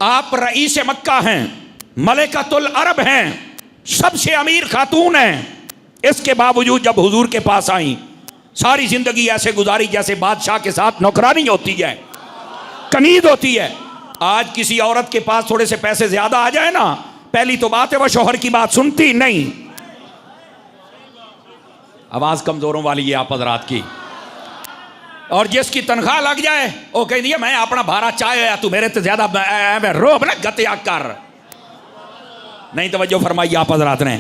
आप रईस मक्का हैं, मलिकतुल अरब हैं, सबसे अमीर खातून हैं, इसके बावजूद जब हुजूर के पास आई, सारी जिंदगी ऐसे गुजारी जैसे बादशाह के साथ नौकरानी होती है, कनीज होती है। आज किसी औरत के पास थोड़े से पैसे ज्यादा आ जाए ना, पहली तो बात है वह शौहर की बात सुनती नहीं। आवाज कमजोरों वाली है आप हजरात की। और जिसकी तनख्वाह लग जाए वो कह दिया मैं अपना भाड़ा चाहे तू मेरे तो ज्यादा रोब ना गतिया कर, नहीं तवज्जो फरमाई आप हजरात ने,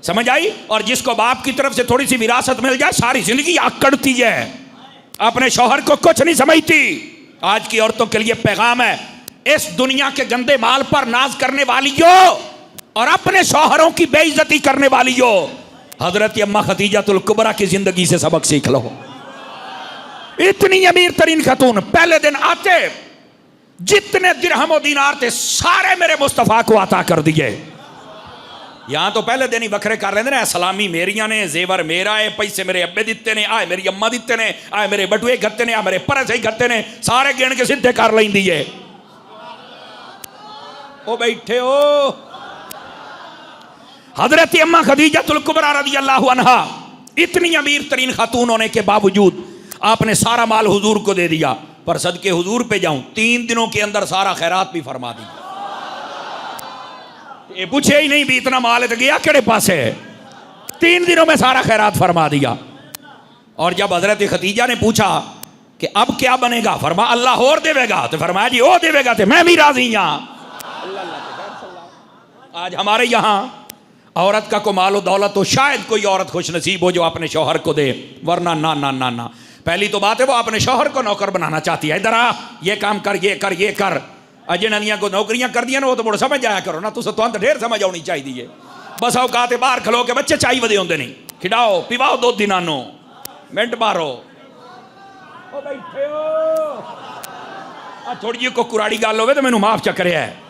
समझ आई? और जिसको बाप की तरफ से थोड़ी सी विरासत मिल जाए सारी जिंदगी आकड़ती है, अपने शौहर को कुछ नहीं समझती। आज की औरतों के लिए पैगाम है, इस दुनिया के गंदे माल पर नाज करने वालियों और अपने शौहरों की बेइज्जती करने वालियों, हजरत अम्मा खदीजतुल कुबरा की जिंदगी से सबक सीख लो। इतनी अमीर तरीन खातून, पहले दिन आते जितने दिरहम और दीनार थे सारे मेरे मुस्तफा को अता कर दिए। यहाँ तो पहले दिन ही वखरे कर लेंगे ना, सलामी मेरिया ने, जेवर मेरा है, पैसे मेरे अब्बे दिते ने, आए मेरी अम्मा दिते ने, आए मेरे बटुए खत्ते ने, आ मेरे परस ही खत्ते ने, सारे गिन के सीधे कर लेंदी है। ओ बैठे हो। हजरत अम्मा खदीजतुल कुबरा रज़ी अल्लाहु अन्हा इतनी अमीर तरीन खातून होने के बावजूद आपने सारा माल हुजूर को दे दिया। पर सदके हुजूर पे जाऊं, 3 दिनों के अंदर सारा खैरात भी फरमा दी। ये पूछे ही नहीं भी इतना माल तो गया केड़े पास है, 3 दिनों में सारा खैरात फरमा दिया। और जब हजरत खदीजा ने पूछा कि अब क्या बनेगा, फरमा अल्लाह और देवेगा, तो फरमाया जी ओ देवेगा तो मैं भी राजी हूं। आज हमारे यहाँ औरत का को मालो दौलत हो, शायद कोई औरत खुश नसीब हो जो अपने शौहर को दे, वरना ना ना ना ना। पहली तो बात है वो अपने शौहर को नौकर बनाना चाहती है, इधर आ, ये काम कर, ये कर, ये कर। अजनबियां को नौकरियां कर दिया ना, वो तो बड़ा समझ जाया करो ना, तुझे तो ढेर समझ आनी चाहिए। बस औकात बाहर खलो के बच्चे चाय वधे होंगे नहीं, खिलाओ पिवाओ 2 दिन आनो मिनट मारो। बैठे हो थोड़ी जी को कुराड़ी गल हो तो मैनू माफ चक्कर है,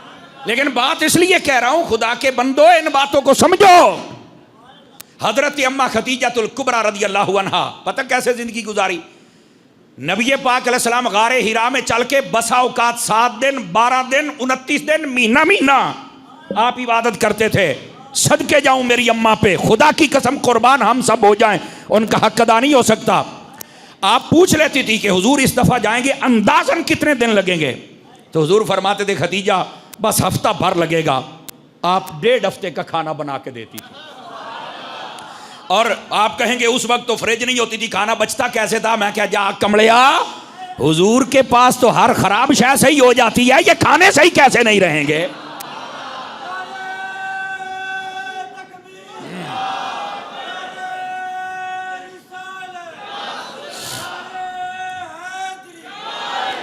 लेकिन बात इसलिए कह रहा हूं खुदा के बंदो इन बातों को समझो। हजरत अम्मा खदीजतुल कुबरा रज़ी अल्लाहु अन्हा पता कैसे जिंदगी गुजारी। नबी पाक अलैहिस्सलाम गारे हिरा में चल के बसा औकात 7 दिन 12 दिन 29 दिन महीना महीना आप इबादत करते थे। सदके जाऊं मेरी अम्मा पे, खुदा की कसम कुर्बान हम सब हो जाएं, उनका हक अदा नहीं हो सकता। आप पूछ लेती थी कि हुजूर इस दफा जाएंगे अंदाजन कितने दिन लगेंगे, तो हुजूर फरमाते थे खदीजा बस हफ्ता भर लगेगा। आप 1.5 हफ्ते का खाना बना के देती थी। और आप कहेंगे उस वक्त तो फ्रिज नहीं होती थी, खाना बचता कैसे था। मैं क्या जा कमलिया, हुजूर के पास तो हर खराब शय सही हो जाती है, ये खाने सही कैसे नहीं रहेंगे।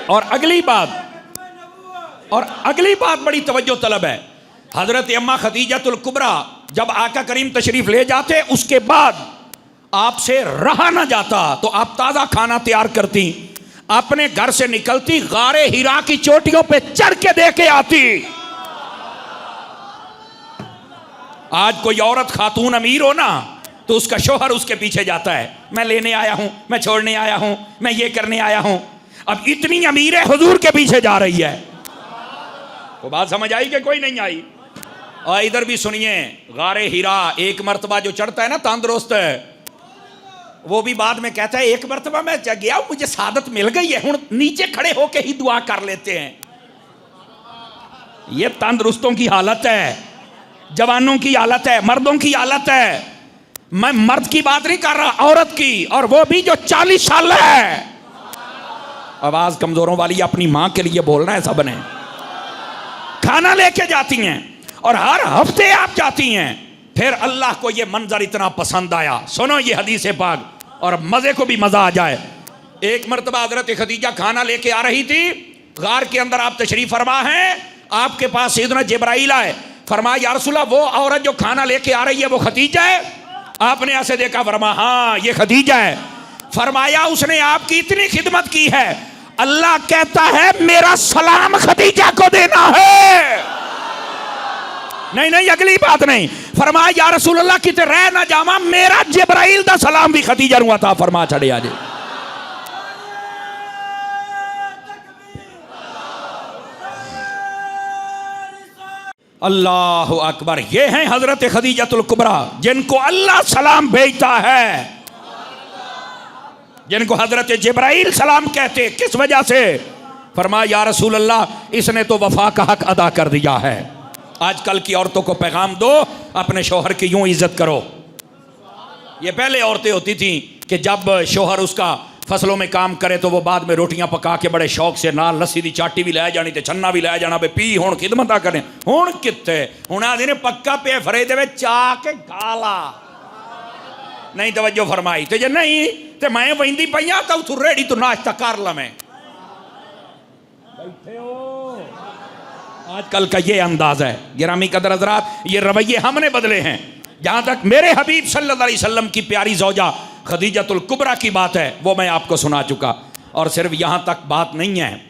और अगली बात बड़ी तवज्जो तलब है। हजरत अम्मा खदीजतुल कुबरा जब आका करीम तशरीफ ले जाते, उसके बाद आपसे रहा ना जाता तो आप ताज़ा खाना तैयार करती, अपने घर से निकलती गारे हिरा की चोटियों पे चढ़ के दे के आती। आज कोई औरत खातून अमीर हो ना तो उसका शोहर उसके पीछे जाता है, मैं लेने आया हूं, मैं छोड़ने आया हूं, मैं ये करने आया हूं। अब इतनी अमीर है हुजूर के पीछे जा रही है। वो बात समझ आई कि कोई नहीं आई। और इधर भी सुनिए, गारे हिरा एक मर्तबा जो चढ़ता है ना तंदुरुस्त है, वो भी बाद में कहता है एक मर्तबा मैं गया, मुझे सादत मिल गई है, हुण नीचे खड़े होके ही दुआ कर लेते हैं। ये तंदुरुस्तों की हालत है, जवानों की हालत है, मर्दों की हालत है। मैं मर्द की बात नहीं कर रहा, औरत की, और वो भी जो 40 साल है। आवाज कमजोरों वाली अपनी मां के लिए बोलना है सबने। खाना लेके जाती हैं और हर हफ्ते आप जाती हैं। फिर अल्लाह को ये मंजर इतना पसंद आया, सुनो ये हदीस पाक और मजे को भी मजा आ जाए। एक मर्तबा हजरत खदीजा खाना लेके आ रही थी, गार के अंदर आप तशरीफ फरमा हैं, आपके पास सैयदना जिब्राइल आए, फरमाया या रसूल अल्लाह वो औरत जो खाना लेके आ रही है वो खदीजा है। आपने ऐसे देखा, फरमा हाँ ये खदीजा है। फरमाया उसने आपकी इतनी खिदमत की है, अल्लाह कहता है मेरा सलाम खदीजा को देना है। नहीं नहीं अगली बात नहीं, फरमाया या रसूल अल्लाह किते रह ना जावा, मेरा जिब्राइल दा सलाम भी खदीजा नु अता फरमा छड़े आज। अल्लाह अकबर। ये हैं हजरत खदीजतुल कुबरा जिनको अल्लाह सलाम भेजता है, जिनको हजरत जिब्राइल सलाम कहते। किस वजह से? फरमाया या रसूल अल्लाह इसने तो वफा का हक अदा कर दिया है। आजकल की औरतों को पैगाम दो, अपने शोहर की यूं इज्जत करो। ये पहले औरतें होती थी कि जब शोहर उसका फसलों में काम करे तो वो बाद में रोटियां पका के बड़े शौक से नाल लस्सी दी चाटी भी लै जानी ते छन्ना भी लै जाना, बे पी हुण खिदमत करें। हुण कित्ते हुण आदि ने पक्का पे फरे दे चा के गाला नहीं तवज्जो फरमाई, तो जे नहीं तो मैं वही पईया तो तू रेडी तू नाश्ता कर ला। मैं बैठे हो, आजकल का ये अंदाज है। गिरामी कदर हजरात, ये रवैये हमने बदले हैं। जहां तक मेरे हबीब सल्लल्लाहु अलैहि वसल्लम की प्यारी ज़ौजा खदीजतुल कुबरा की बात है वो मैं आपको सुना चुका। और सिर्फ यहां तक बात नहीं है,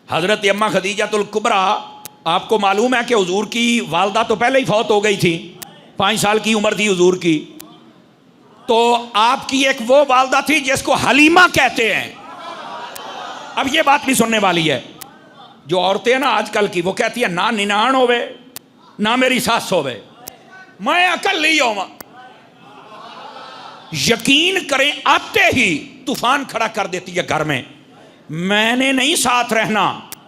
हजरत अम्मा खदीजतुल कुबरा आपको मालूम है कि हुजूर की वालदा तो पहले ही फौत हो गई थी, 5 साल की उम्र थी हुजूर की, तो आपकी एक वो वालदा थी जिसको हलीमा कहते हैं। अब ये बात भी सुनने वाली है, जो औरतें ना आजकल की, वो कहती है ना निनान होवे ना मेरी सास होवे, मैं अकल नहीं होवा। यकीन करें आते ही तूफान खड़ा कर देती है घर में। मैंने नहीं साथ रहना,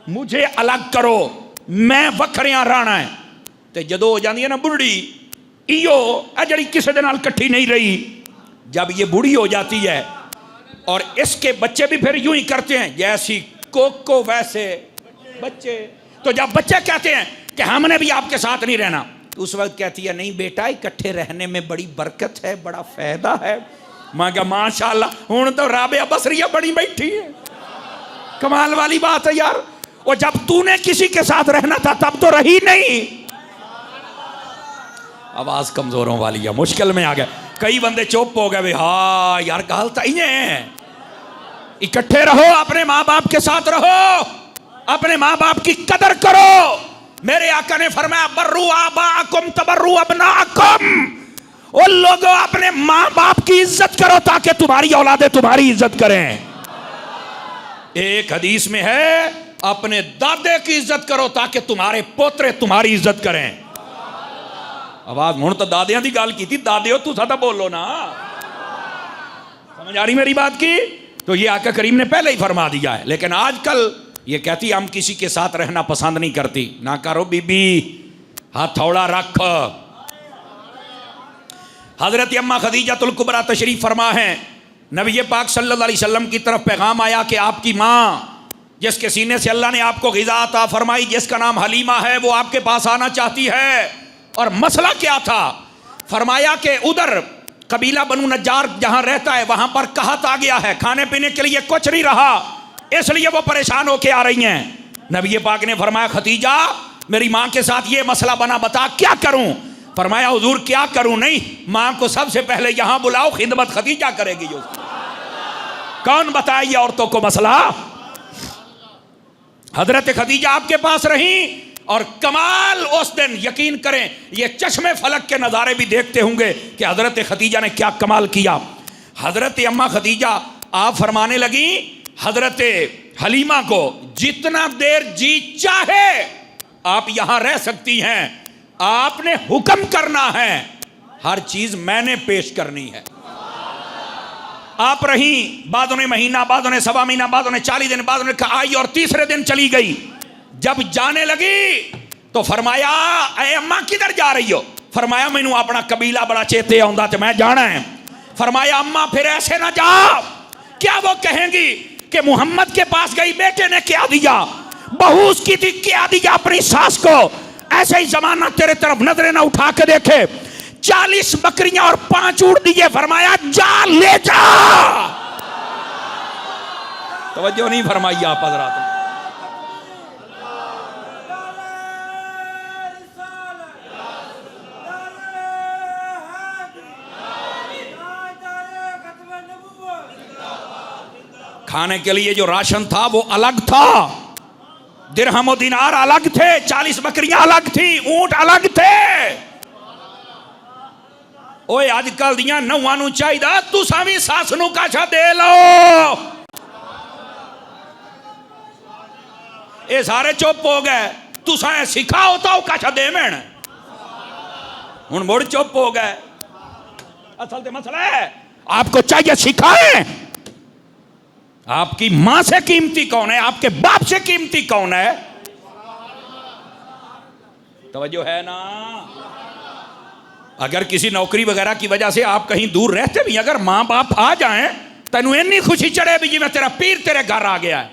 मुझे अलग करो, मैं वखरियां रहना है। तो जदों हो जाती है ना बुढ़ी, इो जड़ी किसी दे नाल इकट्ठी नहीं रही, जब ये बूढ़ी हो जाती है और इसके बच्चे भी फिर यूं ही करते हैं, जैसी कोको वैसे बच्चे। तो जब बच्चे कहते हैं कि हमने भी आपके साथ नहीं रहना, तो उस वक्त कहती है नहीं बेटा, इकट्ठे रहने में बड़ी बरकत है, बड़ा फायदा है। मैं क्या माशाल्लाह, हुण तो राबिया बसरिया बड़ी बैठी है। कमाल वाली बात है यार। और जब तूने किसी के साथ रहना था तब तो रही नहीं। आवाज कमजोरों वाली है, मुश्किल में आ गए कई बंदे, चुप हो गए। हाँ यार गल तो इकट्ठे रहो, अपने माँ बाप के साथ रहो, अपने माँ बाप की कदर करो। मेरे आका ने फरमाया बर्रू आबाकुम तबर्रू अबनाकुम। उन लोगों अपने माँ बाप की इज्जत करो ताकि तुम्हारी औलादे तुम्हारी इज्जत करें। एक हदीस में है अपने दादे की इज्जत करो ताकि तुम्हारे पोतरे तुम्हारी इज्जत करें। आवाज हुण तो दादियां की गल की थी, दादियों तू सादा बोलो ना। समझ आ रही मेरी बात की? तो ये आका करीम ने पहले ही फरमा दिया है। लेकिन आजकल ये कहती हम किसी के साथ रहना पसंद नहीं करती। ना करो बीबी, हाथ थोड़ा रख। हजरत अम्मा खदीजातुल कुबरा तशरीफ फरमा है, नबी पाक सल्लल्लाहु अलैहि वसल्लम की तरफ पैगाम आया कि आपकी माँ जिसके सीने से अल्लाह ने आपको ग़िज़ा अता फरमाई, जिसका नाम हलीमा है, वो आपके पास आना चाहती है। और मसला क्या था? फरमाया कि उधर कबीला बनु नज्जार जहां रहता है वहां पर कहत आ गया है, खाने पीने के लिए कुछ नहीं रहा, इसलिए वो परेशान होके आ रही हैं। नबी पाक ने फरमाया खदीजा मेरी माँ के साथ ये मसला बना, बता क्या करूं? फरमाया हुजूर क्या करूं नहीं, माँ को सबसे पहले यहां बुलाओ, खिदमत खदीजा करेगी। जो कौन बताए ये औरतों को मसला? हजरत खदीजा आपके पास रही और कमाल उस दिन यकीन करें ये चश्मे फलक के नज़ारे भी देखते होंगे कि हजरत खदीजा ने क्या कमाल किया। हजरत अम्मा खदीजा आप फरमाने लगी हजरत हलीमा को, जितना देर जी चाहे आप यहां रह सकती हैं, आपने हुक्म करना है, हर चीज मैंने पेश करनी है। आप रही, बादों ने महीना, बादों ने सवा महीना, बादों ने 40 दिन, बादों ने आई और तीसरे दिन चली गई। जब जाने लगी तो फरमाया ऐ अम्मा किधर जा रही हो? फरमाया मैनू अपना कबीला बड़ा चेते आंदा ते मैं जाना है। फरमाया अम्मा फिर ऐसे ना जा, क्या वो कहेंगी कि मोहम्मद के पास गई, बेटे ने क्या दिया, बहू उसकी थी क्या दिया अपनी सास को, ऐसे ही जमाना तेरे तरफ नजरें ना उठा के देखे। 40 बकरियां और 5 ऊँट दिए, फरमाया जा ले जा। तवज्जो नहीं फरमाई आप हज़रात। खाने के लिए जो राशन था वो अलग था, दिरहम और दिनार अलग थे, 40 बकरियां अलग थी, ऊंट अलग थे। ओए आजकल दियां नौवां नूं चाहिदा तुसां भी सास नूं काछा दे लो। ये सारे चुप हो गए, तुसां सिखाओ तो काछा दे मैन, हुण मुड़ चुप हो गए। असल तो मसला है आपको चाहिए सिखाएं। आपकी मां से कीमती कौन है? आपके बाप से कीमती कौन है? तवज्जो है ना? अगर किसी नौकरी वगैरह की वजह से आप कहीं दूर रहते भी, अगर मां बाप आ जाएं, तेनू इन्नी खुशी चढ़े भी जिवें तेरा पीर तेरे घर आ गया है।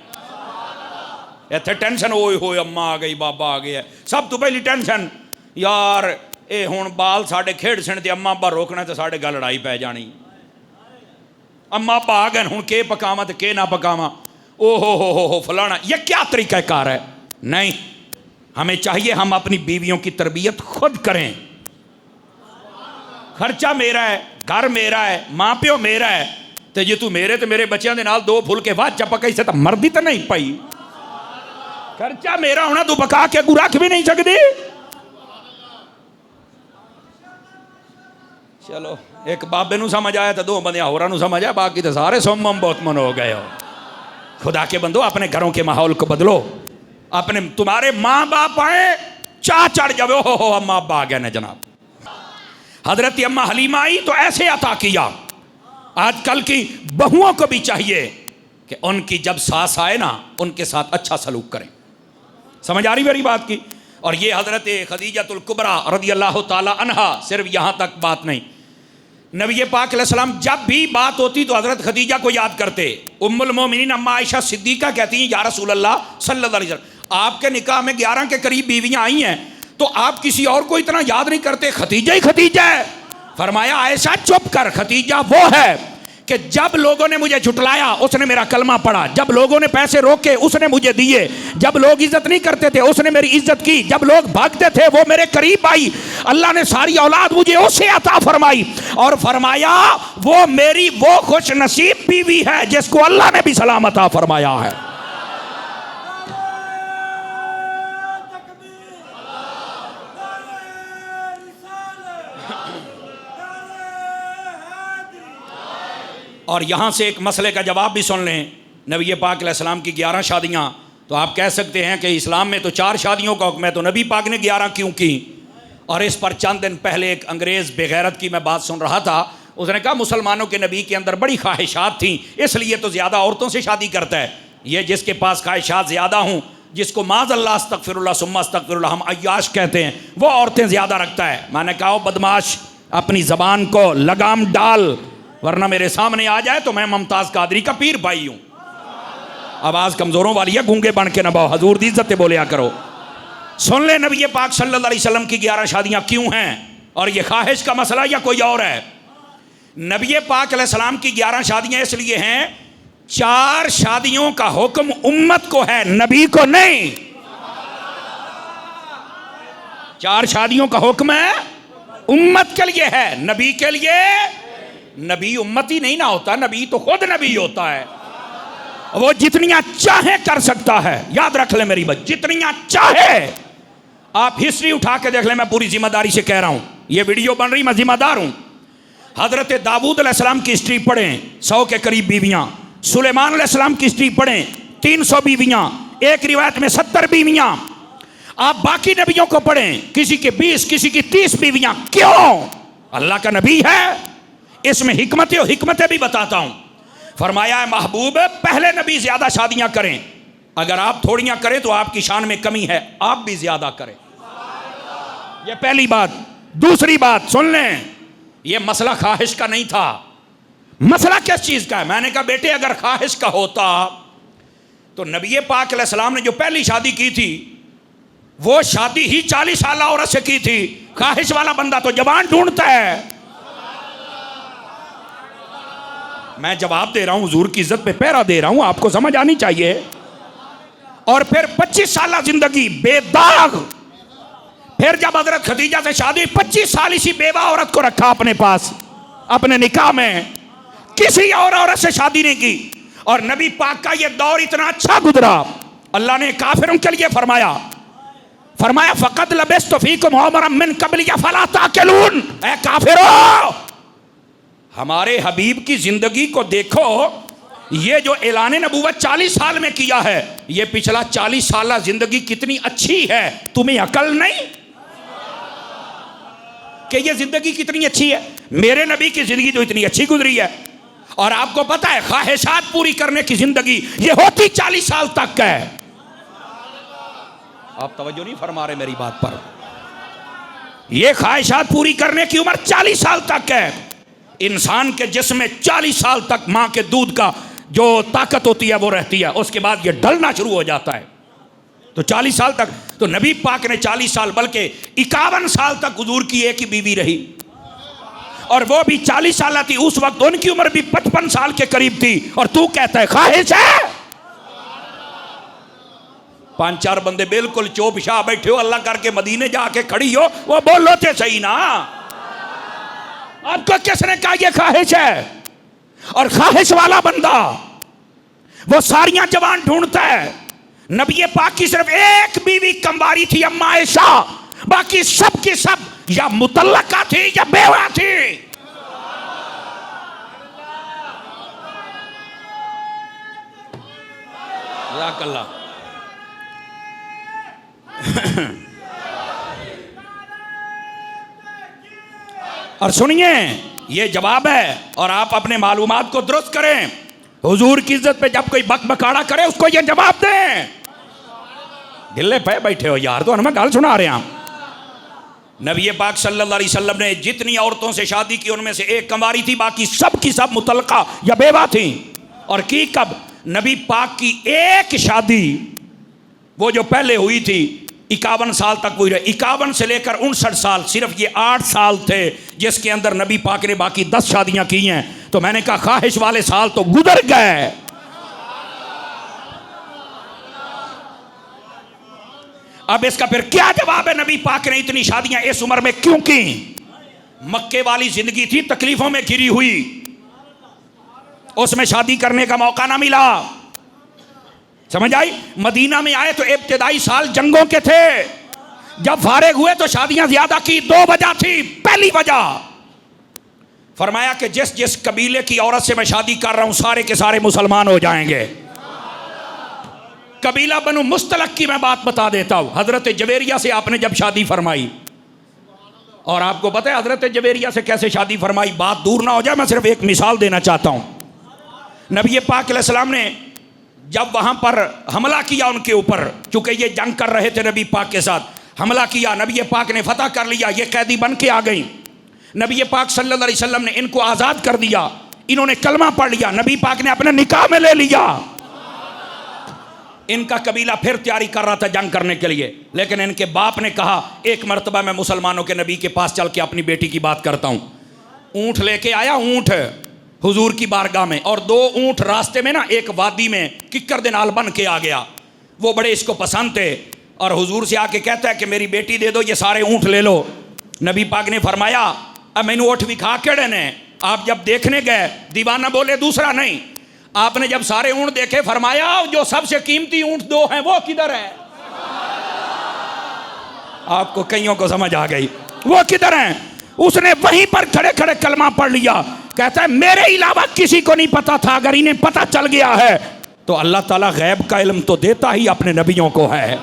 इत्थे टेंशन ओए होए अम्मा आ गई, बाबा आ गया, सब तो पहली टेंशन यार ये हुण बाल साडे खेड़ सन ते अम्मा अब्बा रोकना ते साडे गल लड़ाई पै जानी। अम्मा अब्बा आ गए हुण के पकावा ते के ना पकावा, ओ हो फलाना, ये क्या तरीक़ाकार है? नहीं, हमें चाहिए हम अपनी बीवियों की तरबियत खुद करें। खर्चा मेरा है, घर मेरा है, माँ प्यो मेरा है, तो जे तू मेरे तो मेरे बच्चों के नाल 2 फुलके बाद च पकाई से तो मरदी तो नहीं पाई। खर्चा मेरा होना, तू पका के अगू रख भी नहीं सकती। चलो एक बाबे नू समझ आया तो दो बंदे होरां नू समझ आया, बाकी तो सारे सोमम बहुत मन हो गए हो। खुदा के बंदो अपने घरों के माहौल को बदलो। अपने तुम्हारे माँ बाप आए चाह चढ़ जाओ, हो अम्मा अब्बा आ गए ना जनाब। हजरत अम्मा हलीमा आई तो ऐसे अता किया। आजकल की बहुओं को भी चाहिए कि उनकी जब सास आए ना उनके साथ अच्छा सलूक करें। समझ आ रही मेरी बात की। और ये हजरत खदीजतुल कुबरा रज़ी अल्लाह ताला अन्हा, सिर्फ यहाँ तक बात नहीं, नबी पाक अलैहिस्सलाम जब भी बात होती तो हजरत खदीजा को याद करते। उम्मुल मोमिनीन अम्मा आयशा सिद्दीका कहती हैं, या रसूल अल्लाह सल्लल्लाहु अलैहि वसल्लम, आपके निकाह में 11 के करीब बीवियां आई हैं, तो आप किसी और को इतना याद नहीं करते, खदीजा ही खदीजा है। फरमाया आयशा चुप कर, खदीजा वो है कि जब लोगों ने मुझे झुटलाया उसने मेरा कलमा पढ़ा, जब लोगों ने पैसे रोके उसने मुझे दिए, जब लोग इज्जत नहीं करते थे उसने मेरी इज्जत की, जब लोग भागते थे वो मेरे करीब आई, अल्लाह ने सारी औलाद मुझे उससे अता फरमाई। और फरमाया वो मेरी वो खुश नसीब बीवी है जिसको अल्लाह ने भी सलाम अता फरमाया है। और यहाँ से एक मसले का जवाब भी सुन लें। नबी पाक अलैहिस्सलाम की 11 शादियाँ, तो आप कह सकते हैं कि इस्लाम में तो 4 शादियों का हुक्म है, तो नबी पाक ने 11 क्यों की? और इस पर चंद दिन पहले एक अंग्रेज़ बेगैरत की मैं बात सुन रहा था। उसने कहा मुसलमानों के नबी के अंदर बड़ी ख्वाहिशात थी, इसलिए तो ज़्यादा औरतों से शादी करता है। ये जिसके पास ख्वाहिशात ज़्यादा हों, जिसको माज़अल्लाह अस्तग़फिरुल्लाह सुम्मा अस्तग़फिरुल्लाह हम अय्याश कहते हैं, वो औरतें ज़्यादा रखता है। मैंने कहा बदमाश अपनी ज़बान को लगाम डाल, वरना मेरे सामने आ जाए तो मैं मुमताज़ कादरी का पीर भाई हूँ। आवाज़ कमज़ोरों वाली है, गूंगे बन के न बाओ, हजूर दी इज्जत बोलिया करो। सुन ले नबी पाक सल्लल्लाहु अलैहि वसल्लम की 11 शादियाँ क्यों हैं, और ये ख्वाहिश का मसला या कोई और है? नबी पाक अलैहिस्सलाम की 11 शादियाँ इसलिए हैं, 4 शादियों का हुक्म उम्मत को है, नबी को नहीं। 4 शादियों का हुक्म है उम्मत के लिए है, नबी के लिए। नबी उम्मती नहीं ना होता, नबी तो खुद नबी होता है। वो जितनियां चाहे कर सकता है, याद रख ले मेरी बात, जितनियां चाहे। आप हिस्ट्री उठा के देख ले, मैं पूरी जिम्मेदारी से कह रहा हूं, ये वीडियो बन रही, मैं जिम्मेदार हूं। हजरत दाऊद अलैहिस्सलाम की हिस्ट्री पढ़ें, 100 के करीब बीवियां। सुलेमान अलैहिस्सलाम की हिस्ट्री पढ़ें, 300 बीवियां, एक रिवायत में 70 बीवियां। आप बाकी नबियों को पढ़ें, किसी के 20, किसी की 30 बीवियां। क्यों? अल्लाह का नबी है, इसमें हिकमतें भी बताता हूं। फरमाया है महबूब पहले नबी ज्यादा शादियां करें, अगर आप थोड़ियां करें तो आपकी शान में कमी है, आप भी ज्यादा करें। यह पहली बात। दूसरी बात सुन लें, यह मसला ख्वाहिश का नहीं था। मसला किस चीज का है? मैंने कहा बेटे अगर ख्वाहिश का होता तो नबी पाक अलैहिस्सलाम ने जो पहली शादी की थी वो शादी ही 40 साल औरत से की थी। ख्वाहिश वाला बंदा तो जवान ढूंढता है। मैं जवाब दे रहा हूं, हुजूर की इज्जत पे पहरा दे रहा हूं, आपको समझ आनी चाहिए। और फिर 25 साल जिंदगी बेदाग। फिर जब हजरत खदीजा से शादी, 25 साल इसी बेवा औरत को रखा अपने पास, अपने निकाह में, किसी और औरत से शादी नहीं की। और नबी पाक का ये दौर इतना अच्छा गुजरा, अल्लाह ने काफिरों के लिए फरमाया फक़द लबिस्तु फ़ीकुम उमरन मिन क़ब्लि फ़ला ताक़िलून। ऐ काफिरों, हमारे हबीब की जिंदगी को देखो, ये जो ऐलान नबूवत 40 साल में किया है, ये पिछला 40 साल जिंदगी कितनी अच्छी है, तुम्हें अकल नहीं कि ये जिंदगी कितनी अच्छी है? मेरे नबी की जिंदगी तो इतनी अच्छी गुजरी है। और आपको पता है ख्वाहिशात पूरी करने की जिंदगी ये होती 40 साल तक है। आप तवज्जो नहीं फरमा रहे मेरी बात पर। ये ख्वाहिशात पूरी करने की उम्र 40 साल तक है। इंसान के जिस्म में 40 साल तक मां के दूध का जो ताकत होती है वो रहती है, उसके बाद ये ढलना शुरू हो जाता है। तो 40 साल तक तो नबी पाक ने 40 साल बल्कि 51 साल तक हुजूर की एक ही बीवी रही, और वो भी 40 साल थी। उस वक्त उनकी उम्र भी 55 साल के करीब थी, और तू कहता है ख्वाहिश है? 5-4 बंदे बिल्कुल चौपशाह बैठे हो, अल्लाह करके मदीने जाके खड़ी हो, वो बोलो तो सही ना, आपको किसने कहा ये ख्वाहिश है? और ख्वाहिश वाला बंदा वो सारियां जवान ढूंढता है। नबी पाक की सिर्फ एक बीवी कमवारी थी, अम्मा आयशा, बाकी सब की सब या मुतल्लका थी या बेवा थी। जज़ाकल्लाह। और सुनिए, ये जवाब है, और आप अपने मालूमात को दुरुस्त करें। हुजूर की इज्जत पे जब कोई बकबकाड़ा करे उसको ये जवाब दें। गिल्ले पे बैठे हो यार, तो हमें गाल सुना रहे हैं आप। नबी पाक सल्लल्लाहु अलैहि वसल्लम ने जितनी औरतों से शादी की उनमें से एक कंवारी थी, बाकी सब की सब मुतलका या बेवा थी। और की कब? नबी पाक की एक शादी वो जो पहले हुई थी 51 साल तक हुई रही। 51 से लेकर 59 साल, सिर्फ ये 8 साल थे जिसके अंदर नबी पाक ने बाकी 10 शादियां की हैं। तो मैंने कहा ख्वाहिश वाले साल तो गुजर गए। अब इसका फिर क्या जवाब है? नबी पाक ने इतनी शादियां इस उम्र में क्यों की? मक्के वाली जिंदगी थी, तकलीफों में घिरी हुई, उसमें शादी करने का मौका ना मिला। समझ आई? मदीना में आए तो इब्तिदाई साल जंगों के थे। जब फारिग हुए तो शादियां ज्यादा की। 2 वजह थी। पहली वजह फरमाया कि जिस जिस कबीले की औरत से मैं शादी कर रहा हूं सारे के सारे मुसलमान हो जाएंगे। कबीला बनु मुस्तलक की मैं बात बता देता हूं। हजरत जवेरिया से आपने जब शादी फरमाई, और आपको पता है हजरत जवेरिया से कैसे शादी फरमाई, बात दूर ना हो जाए, मैं सिर्फ एक मिसाल देना चाहता हूं। नबी पाक अलैहिस्सलाम ने जब वहां पर हमला किया उनके ऊपर, चूंकि ये जंग कर रहे थे नबी पाक के साथ, हमला किया, नबी पाक ने फतह कर लिया, ये कैदी बन के आ गई। नबी पाक सल्लल्लाहु अलैहि वसल्लम ने इनको आज़ाद कर दिया, इन्होंने कलमा पढ़ लिया, नबी पाक ने अपने निकाह में ले लिया। इनका कबीला फिर तैयारी कर रहा था जंग करने के लिए, लेकिन इनके बाप ने कहा एक मरतबा मैं मुसलमानों के नबी के पास चल के अपनी बेटी की बात करता हूँ। ऊँट लेके आया, ऊँट हुजूर की बारगाह में, और 2 ऊँट रास्ते में ना एक वादी में किक्कर दे नाल बन के आ गया। वो बड़े इसको पसंद थे और हुजूर से आके कहता है कि मेरी बेटी दे दो, ये सारे ऊँट ले लो। नबी पाक ने फरमाया अब मैनू ऊँट विखा केड़े ने? आप जब देखने गए दीवाना बोले दूसरा नहीं। आपने जब सारे ऊँट देखे फरमाया जो सबसे कीमती ऊँट 2 हैं वो किधर है? आपको कईयों को समझ आ गई, वो किधर हैं? उसने वहीं पर खड़े खड़े कलमा पढ़ लिया। कहता है मेरे अलावा किसी को नहीं पता था, अगर इन्हें पता चल गया है तो अल्लाह ताला गैब का इल्म तो देता ही अपने नबियों को है।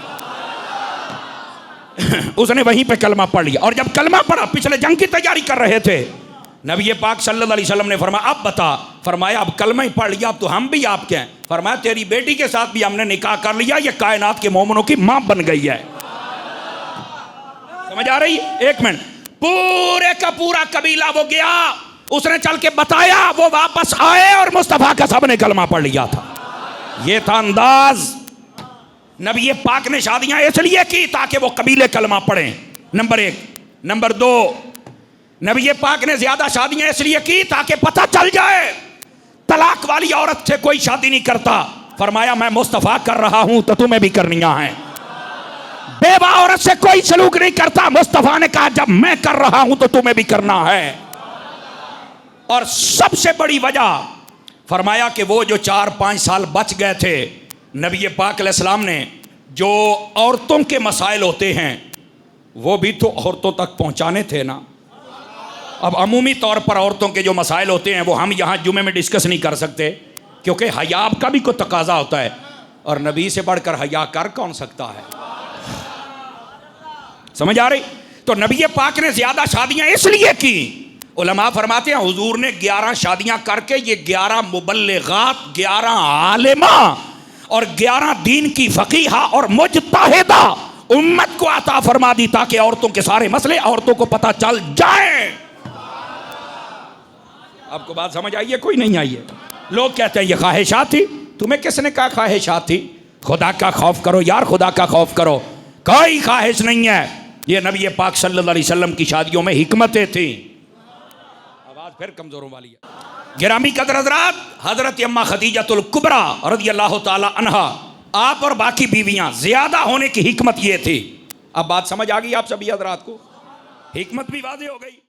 उसने वहीं पे कलमा पढ़ लिया, और जब कलमा पढ़ा, पिछले जंग की तैयारी कर रहे थे, नबी पाक सल्लल्लाहु अलैहि वसल्लम ने फरमाया अब बता। फरमाया अब कलमा ही पढ़ लिया, अब तो हम भी आपके हैं। फरमाया तेरी बेटी के साथ भी हमने निकाह कर लिया, ये कायनात के मोमिनों की मां बन गई है। समझ आ रही? एक मिनट, पूरे का पूरा कबीला वो गया, उसने चल के बताया, वो वापस आए और मुस्तफा का सबने कलमा पढ़ लिया था। ये था अंदाज। नबी पाक ने शादियां इसलिए की ताकि वो कबीले कलमा पढ़ें, नंबर 1। नंबर 2, नबी पाक ने ज्यादा शादियां इसलिए की ताकि पता चल जाए तलाक वाली औरत से कोई शादी नहीं करता। फरमाया मैं मुस्तफा कर रहा हूं तो तुम्हें भी करनियां हैं। बेवा औरत से कोई सलूक नहीं करता, मुस्तफा ने कहा जब मैं कर रहा हूं तो तुम्हें भी करना है। और सबसे बड़ी वजह फरमाया कि वो जो 4-5 साल बच गए थे, नबी पाक अलैहिस्सलाम ने जो औरतों के मसाइल होते हैं वो भी तो औरतों तक पहुंचाने थे ना। अब अमूमी तौर पर औरतों के जो मसाइल होते हैं वो हम यहाँ जुमे में डिस्कस नहीं कर सकते, क्योंकि हयाब का भी कोई तकाजा होता है, और नबी से बढ़कर हया कर कौन सकता है? समझ आ रही? तो नबी पाक ने ज्यादा शादियां इसलिए की, उलमा फरमाते हैं हुजूर ने 11 शादियां करके ये 11 मुबल्लिगात, 11 आलिमा और 11 दीन की फकीहा और मुजतहिदा उम्मत को अता फरमा दी, ताकि औरतों के सारे मसले औरतों को पता चल जाए। आपको बात समझ आई है? कोई नहीं आई है? लोग कहते हैं ये ख्वाहिशात थी। तुम्हें किसने कहा ख्वाहिशात थी? खुदा का खौफ करो यार, खुदा का खौफ करो। कोई ख्वाहिश नहीं है। ये नबी पाक सल्लल्लाहु अलैहि वसल्लम की शादियों में हिकमतें थी। आवाज फिर कमजोरों वाली है। गिरामी कदर हजरात, हजरत अम्मा खदीजतुल कुबरा रज़ियल्लाहु ताला अन्हा, आप और बाकी बीवियां ज्यादा होने की हिकमत ये थी। अब बात समझ आ गई आप सभी हजरात को? हिकमत भी वाज़ेह हो गई।